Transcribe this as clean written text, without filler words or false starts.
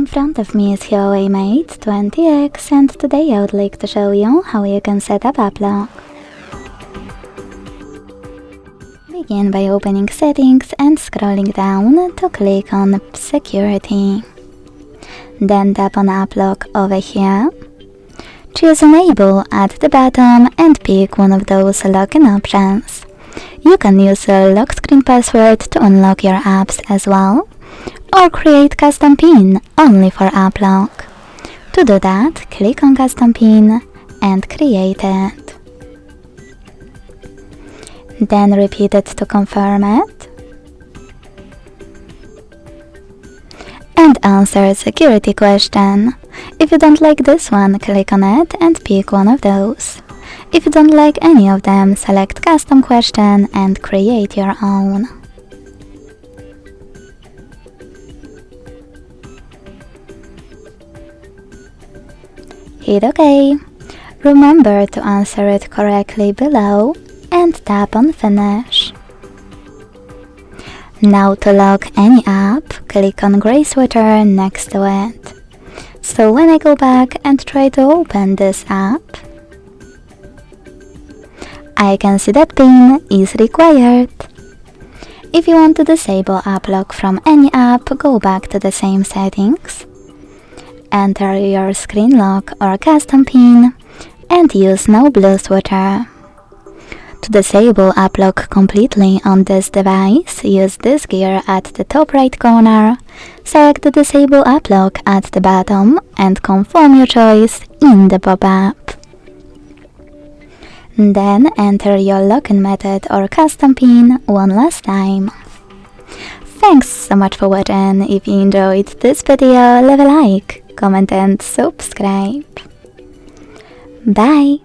front of me is HUAWEI Mate 20X, and today I would like to show you how you can set up app lock. Begin by opening settings and scrolling down to click on security. Then tap on app lock over here. Choose enable at the bottom and pick one of those login options. You can use a lock screen password to unlock your apps as well, or create custom PIN only for app lock. To do that, click on custom PIN and create it. Then repeat it to confirm it. And answer a security question. If you don't like this one, click on it and pick one of those. If you don't like any of them, select custom question and create your own. Hit OK. Remember to answer it correctly below and tap on finish. Now to lock any app, click on gray sweater next to it. So when I go back and try to open this app, I can see that PIN is required. If you want to disable app lock from any app, go back to the same settings. Enter your screen lock or custom PIN and use no blue sweater. To disable app lock completely on this device, use this gear at the top right corner, select the disable app lock at the bottom and confirm your choice in the pop-up. Then enter your login method or custom PIN one last time. Thanks so much for watching. If you enjoyed this video, leave a like, comment and subscribe. Bye!